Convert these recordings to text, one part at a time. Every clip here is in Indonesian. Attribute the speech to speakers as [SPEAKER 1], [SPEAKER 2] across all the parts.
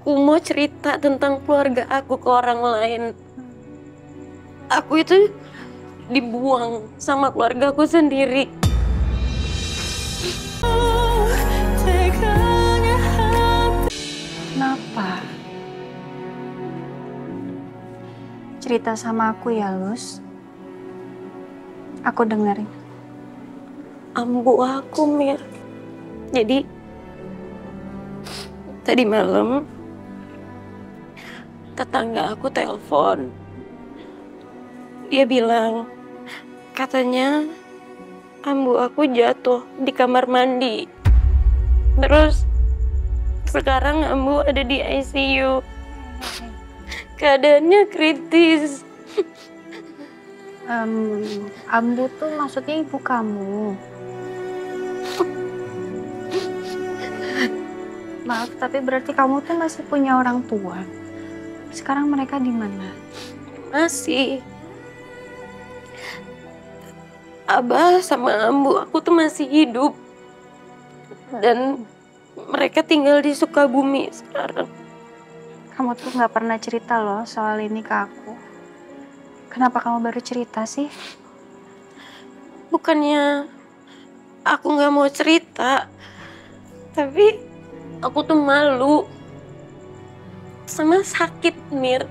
[SPEAKER 1] aku mau cerita tentang keluarga aku ke orang lain, aku itu dibuang sama keluarga aku sendiri.
[SPEAKER 2] Kenapa? Cerita sama aku ya, Luz. Aku dengerin.
[SPEAKER 1] Ambu aku, Mir. Jadi tadi malam tetangga aku telepon. Dia bilang katanya ambu aku jatuh di kamar mandi. Terus sekarang ambu ada di ICU. Keadaannya kritis.
[SPEAKER 2] Ambu tuh maksudnya ibu kamu. Maaf, tapi berarti kamu tuh masih punya orang tua. Sekarang mereka di mana?
[SPEAKER 1] Masih. Abah sama ambu aku tuh masih hidup. Dan mereka tinggal di Sukabumi sekarang.
[SPEAKER 2] Kamu tuh nggak pernah cerita loh soal ini ke aku. Kenapa kamu baru cerita sih?
[SPEAKER 1] Bukannya aku nggak mau cerita, tapi aku tuh malu sama sakit, Mir.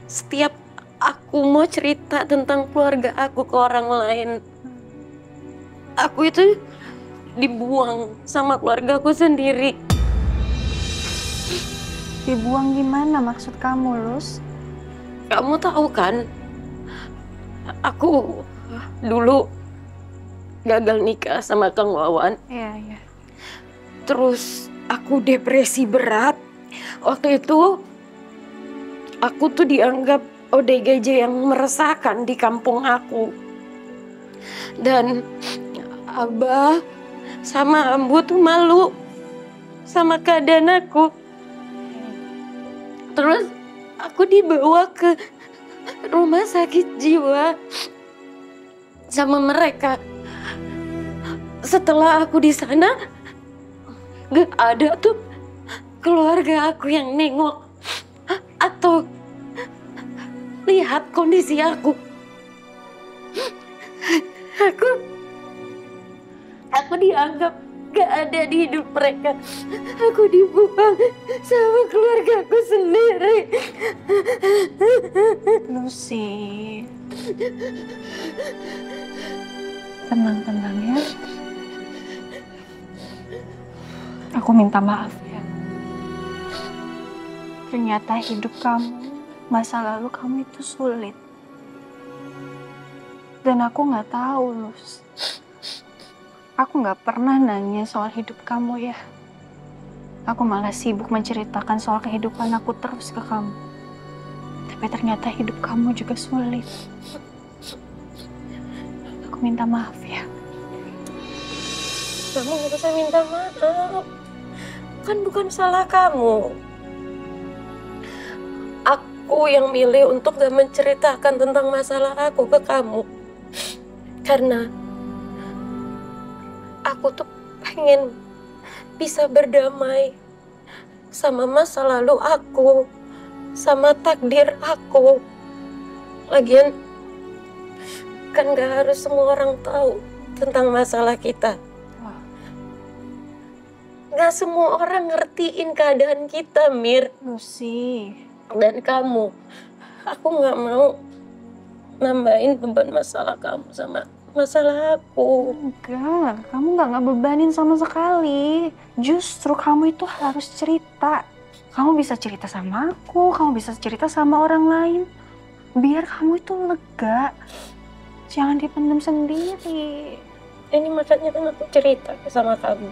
[SPEAKER 1] Setiap aku mau cerita tentang keluarga aku ke orang lain, aku itu dibuang sama keluarga aku sendiri.
[SPEAKER 2] Dibuang gimana maksud kamu, Luz?
[SPEAKER 1] Kamu tahu kan, aku dulu gagal nikah sama Kang Wawan.
[SPEAKER 2] Iya, iya.
[SPEAKER 1] Terus aku depresi berat. Waktu itu aku tuh dianggap ODGJ yang meresahkan di kampung aku. Dan Abah sama Ambu tuh malu sama keadaan aku. Terus aku dibawa ke rumah sakit jiwa sama mereka. Setelah aku di sana, gak ada tuh keluarga aku yang nengok atau lihat kondisi aku. Aku dianggap gak ada di hidup mereka. Aku dibuang sama keluarga aku sendiri.
[SPEAKER 2] Lucy. Tenang-tenang ya. Aku minta maaf ya. Ternyata hidup kamu, masa lalu kamu itu sulit. Dan aku nggak tahu, Luz. Aku nggak pernah nanya soal hidup kamu ya. Aku malah sibuk menceritakan soal kehidupan aku terus ke kamu. Tapi ternyata hidup kamu juga sulit. Aku minta maaf ya.
[SPEAKER 1] Kamu gak usah minta maaf. Kan bukan salah kamu. Aku yang milih untuk gak menceritakan tentang masalah aku ke kamu. Karena aku tuh pengen bisa berdamai sama masa lalu aku, sama takdir aku. Lagian kan gak harus semua orang tahu tentang masalah kita. Gak semua orang ngertiin keadaan kita, Mir.
[SPEAKER 2] Lucy.
[SPEAKER 1] Dan kamu, aku gak mau nambahin beban masalah kamu sama masalah aku.
[SPEAKER 2] Enggak, kamu nggak ngebebanin sama sekali. Justru kamu itu harus cerita. Kamu bisa cerita sama aku, kamu bisa cerita sama orang lain. Biar kamu itu lega. Jangan dipendam sendiri.
[SPEAKER 1] Ini makanya kan aku cerita sama kamu.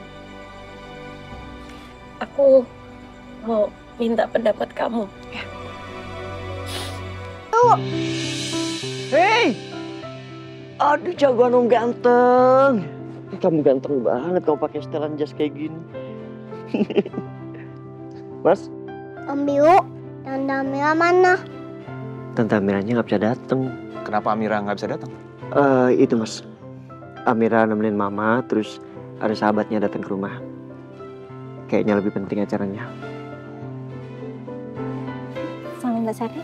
[SPEAKER 1] Aku mau minta pendapat kamu. Ya.
[SPEAKER 3] Hei! Aduh, jagoan om ganteng. Kamu ganteng banget kalau pakai setelan jas kayak gini. Mas?
[SPEAKER 4] Om Biu, Tante Amira mana?
[SPEAKER 3] Tante Amiranya nggak bisa datang.
[SPEAKER 5] Kenapa Amira nggak bisa datang?
[SPEAKER 3] Itu mas, Amira nemenin mama, terus ada sahabatnya datang ke rumah. Kayaknya lebih penting acaranya.
[SPEAKER 2] Mbak Sari.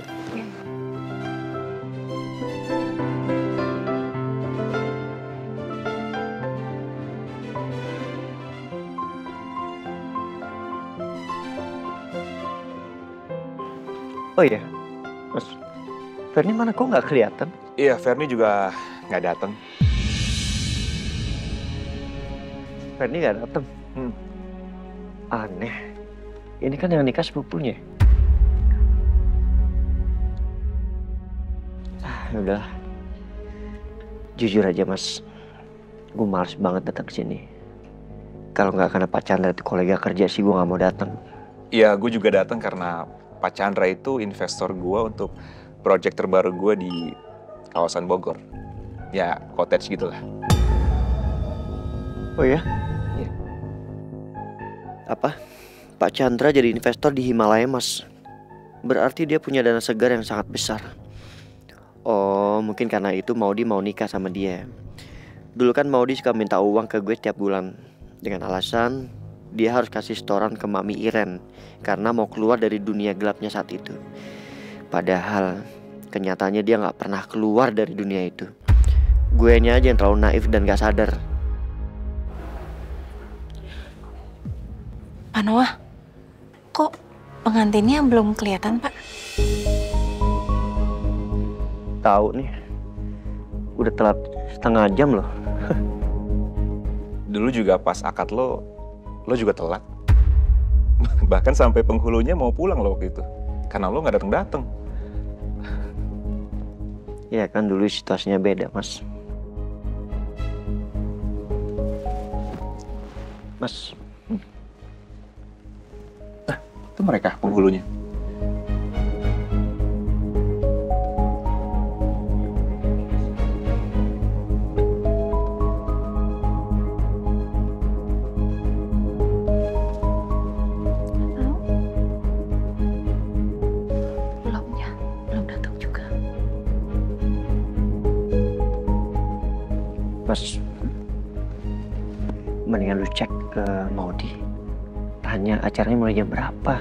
[SPEAKER 3] Oh iya, Mas. Ferni mana kok nggak kelihatan?
[SPEAKER 5] Iya, Ferni juga nggak datang.
[SPEAKER 3] Ferni nggak datang. Aneh. Ini kan yang nikah sepupunya. Udah. Jujur aja Mas, gue males banget datang ke sini. Kalau nggak karena Pak Chandra itu kolega kerja sih gue nggak mau datang.
[SPEAKER 5] Iya, gue juga datang karena Pak Chandra itu investor gue untuk proyek terbaru gue di kawasan Bogor. Ya, cottage gitulah.
[SPEAKER 3] Oh ya?
[SPEAKER 5] Iya.
[SPEAKER 3] Apa? Pak Chandra jadi investor di Himalaya Mas. Berarti dia punya dana segar yang sangat besar. Oh, mungkin karena itu Maudi mau nikah sama dia. Dulu kan Maudi suka minta uang ke gue tiap bulan. Dengan alasan dia harus kasih setoran ke Mami Iren karena mau keluar dari dunia gelapnya saat itu. Padahal kenyataannya dia gak pernah keluar dari dunia itu. Guenya aja yang terlalu naif dan gak sadar.
[SPEAKER 2] Pak Noah, kok pengantinnya belum kelihatan, Pak?
[SPEAKER 3] Tahu nih, udah telat setengah jam loh.
[SPEAKER 5] Dulu juga pas akad lo juga telat. Bahkan sampai penghulunya mau pulang lo waktu itu. Karena lo nggak datang-datang.
[SPEAKER 3] Ya kan dulu situasinya beda, Mas. Mas.
[SPEAKER 5] Itu mereka penghulunya.
[SPEAKER 2] Belum datang juga.
[SPEAKER 3] Mas, mendingan lu cek ke Maudi. Tanya acaranya mulai jam berapa.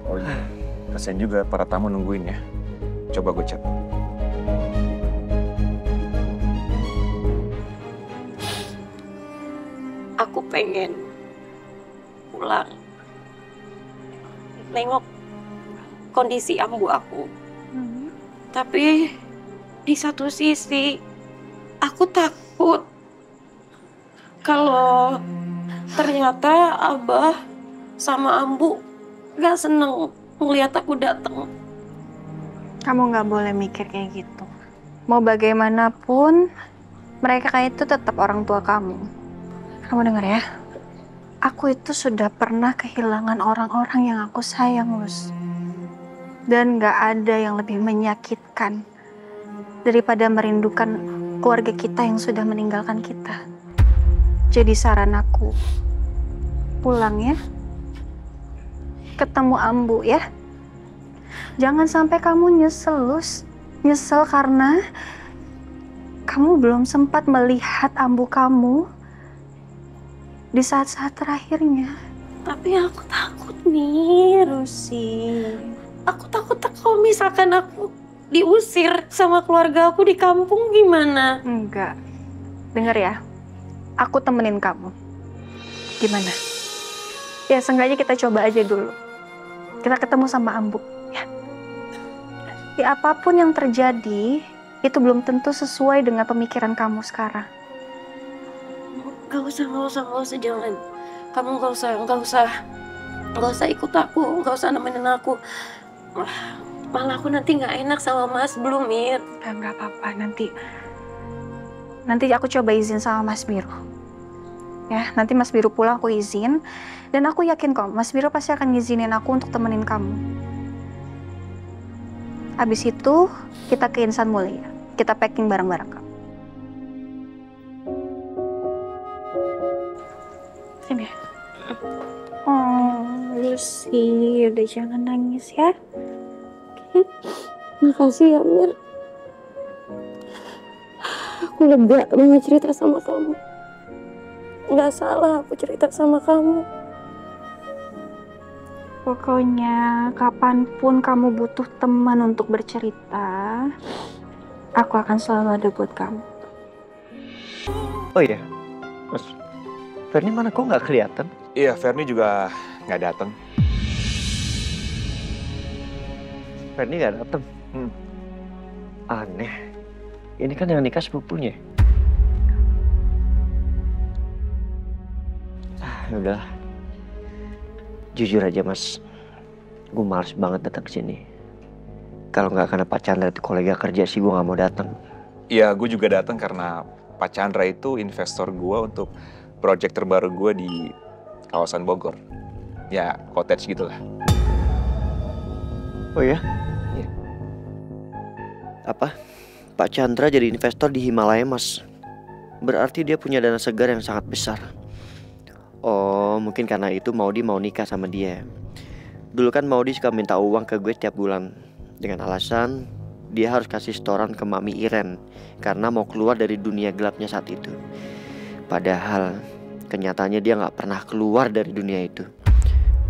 [SPEAKER 5] Oh iya, kasian juga para tamu nungguin ya. Coba gue chat.
[SPEAKER 1] Aku pengen pulang. Nengok kondisi ambu aku. Tapi di satu sisi aku takut kalau ternyata Abah sama Ambu gak seneng ngeliat aku datang.
[SPEAKER 2] Kamu nggak boleh mikir kayak gitu. Mau bagaimanapun, mereka itu tetap orang tua kamu. Kamu dengar ya? Aku itu sudah pernah kehilangan orang-orang yang aku sayang, Lus. Dan nggak ada yang lebih menyakitkan daripada merindukan keluarga kita yang sudah meninggalkan kita. Jadi saran aku, pulang ya. Ketemu Ambu ya. Jangan sampai kamu nyesel, Lus. Nyesel karena kamu belum sempat melihat Ambu kamu di saat-saat terakhirnya.
[SPEAKER 1] Tapi aku takut nih, Rusi. Aku takut kalau misalkan aku diusir sama keluarga aku di kampung gimana?
[SPEAKER 2] Enggak. Dengar ya, aku temenin kamu. Gimana? Ya, seenggaknya kita coba aja dulu. Kita ketemu sama Ambu, ya. Ya, apapun yang terjadi, itu belum tentu sesuai dengan pemikiran kamu sekarang.
[SPEAKER 1] Gak usah, jangan. Kamu gak usah ikut aku, gak usah nemenin aku. Malah aku nanti gak enak sama Mas belum, Mir.
[SPEAKER 2] Enggak apa-apa, nanti aku coba izin sama Mas Biro. Ya, nanti Mas Biro pulang aku izin. Dan aku yakin kok, Mas Biro pasti akan ngizinin aku untuk temenin kamu. Abis itu, kita ke Insan Mulia. Kita packing barang-barang kamu. Sini. Oh, Lucy, udah jangan nangis ya.
[SPEAKER 1] Makasih ya, Mir. Aku lega banget cerita sama kamu. Gak salah aku cerita sama kamu.
[SPEAKER 2] Pokoknya kapanpun kamu butuh teman untuk bercerita, aku akan selalu ada buat kamu.
[SPEAKER 3] Oh iya, Mas Ferni mana kok nggak kelihatan?
[SPEAKER 5] Iya, Ferni juga nggak datang.
[SPEAKER 3] Ferni nggak datang. Aneh. Ini kan yang nikah sepupunya. Udah. Jujur aja Mas, gue males banget datang ke sini. Kalau nggak karena Pak Chandra itu kolega kerja sih gue nggak mau datang.
[SPEAKER 5] Iya, gue juga datang karena Pak Chandra itu investor gue untuk proyek terbaru gue di kawasan Bogor. Ya, cottage gitulah.
[SPEAKER 3] Oh ya? Iya. Apa? Pak Chandra jadi investor di Himalaya Mas. Berarti dia punya dana segar yang sangat besar. Oh, mungkin karena itu Maudi mau nikah sama dia. Dulu kan Maudi suka minta uang ke gue tiap bulan. Dengan alasan dia harus kasih setoran ke Mami Iren karena mau keluar dari dunia gelapnya saat itu. Padahal kenyataannya dia gak pernah keluar dari dunia itu.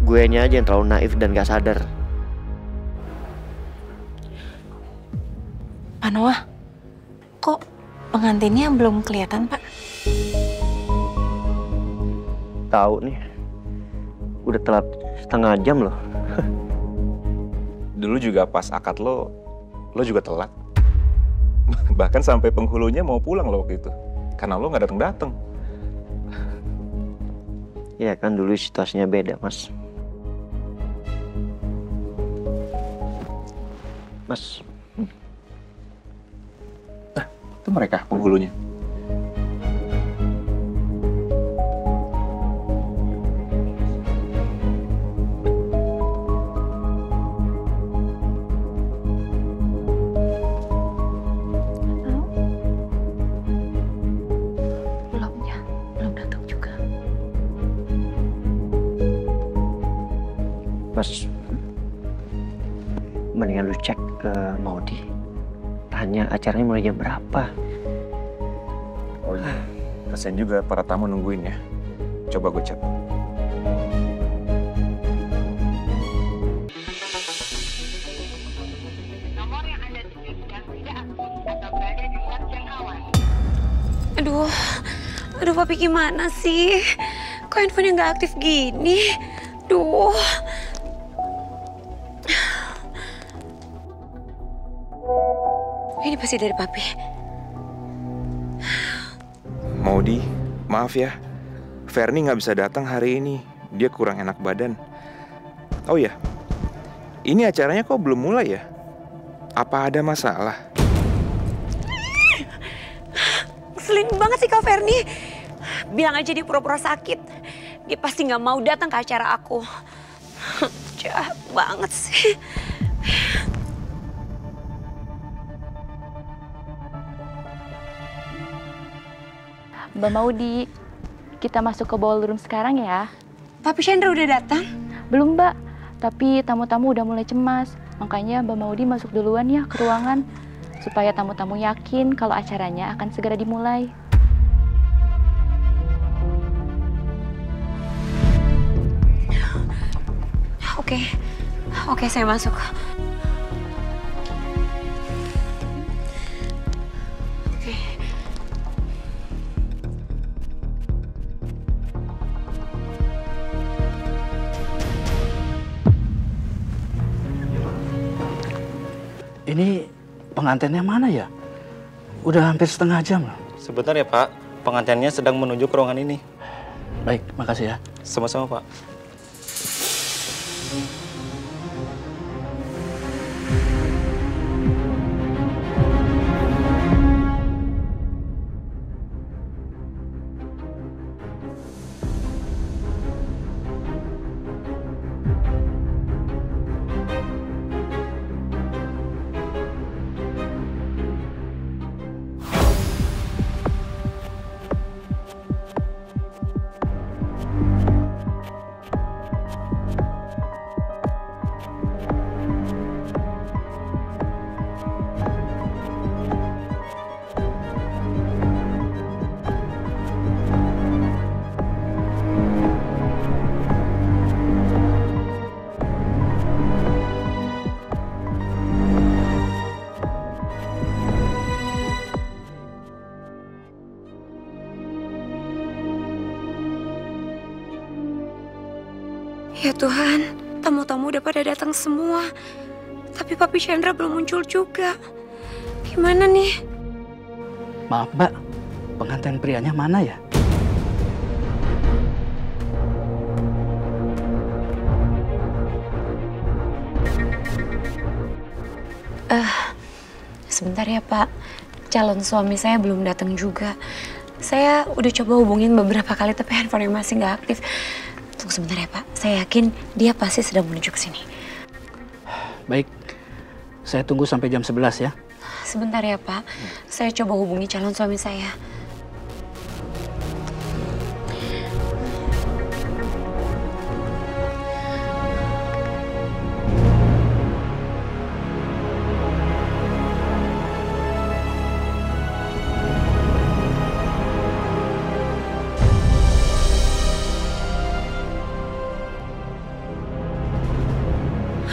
[SPEAKER 3] Guenya aja yang terlalu naif dan gak sadar.
[SPEAKER 1] Pak Noah, kok pengantinnya belum kelihatan, Pak?
[SPEAKER 3] Tahu nih, udah telat setengah jam loh.
[SPEAKER 5] Dulu juga pas akad lo juga telat. Bahkan sampai penghulunya mau pulang lo waktu itu. Karena lo nggak datang-datang.
[SPEAKER 3] Ya kan dulu situasinya beda Mas. Mas,
[SPEAKER 5] Itu mereka penghulunya.
[SPEAKER 1] Belum datang juga.
[SPEAKER 3] Mas, mendingan lu cek ke Maudi. Tanya acaranya mulai jam berapa.
[SPEAKER 5] Oh iya, kasian juga para tamu nungguin ya. Coba gue chat.
[SPEAKER 1] Aduh Papi gimana sih? Kok handphonenya nggak aktif gini? Duh. Ini pasti dari Papi.
[SPEAKER 5] Maudi, maaf ya. Ferni nggak bisa datang hari ini. Dia kurang enak badan. Oh ya, ini acaranya kok belum mulai ya? Apa ada masalah?
[SPEAKER 1] Ngeselin banget sih Kak Ferni. Bilang aja dia pura-pura sakit. Dia pasti nggak mau datang ke acara aku. Jahat banget sih.
[SPEAKER 6] Mbak Maudi, kita masuk ke ballroom sekarang ya.
[SPEAKER 1] Papi Chandra udah datang?
[SPEAKER 6] Belum Mbak, tapi tamu-tamu udah mulai cemas. Makanya Mbak Maudi masuk duluan ya ke ruangan. Supaya tamu-tamu yakin kalau acaranya akan segera dimulai.
[SPEAKER 1] Oke, saya masuk. Oke.
[SPEAKER 7] Ini pengantinnya mana ya? Udah hampir setengah jam loh.
[SPEAKER 8] Sebentar ya Pak, pengantinnya sedang menuju ke ruangan ini.
[SPEAKER 7] Baik, makasih ya.
[SPEAKER 8] Sama-sama Pak.
[SPEAKER 1] Ya Tuhan, tamu-tamu udah pada datang semua. Tapi Papi Chandra belum muncul juga. Gimana nih?
[SPEAKER 7] Maaf Mbak, pengantin prianya mana ya?
[SPEAKER 1] Sebentar ya Pak, calon suami saya belum datang juga. Saya udah coba hubungin beberapa kali tapi handphonenya masih nggak aktif. Tunggu sebentar ya Pak, saya yakin dia pasti sedang menuju ke sini.
[SPEAKER 7] Baik, saya tunggu sampai jam 11 ya.
[SPEAKER 1] Sebentar ya Pak, saya coba hubungi calon suami saya.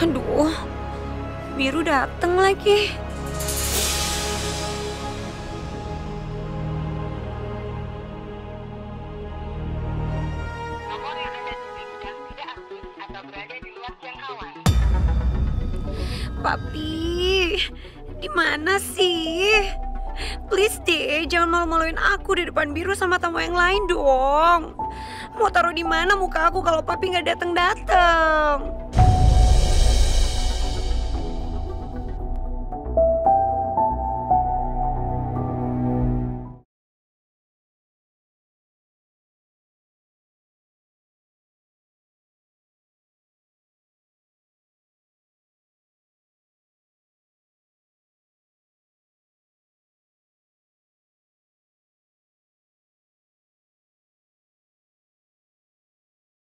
[SPEAKER 1] Aduh, Biru dateng lagi. Papi, di mana sih? Please deh, jangan malu-maluin aku di depan Biru sama tamu yang lain dong. Mau taruh di mana muka aku kalau Papi nggak datang-datang?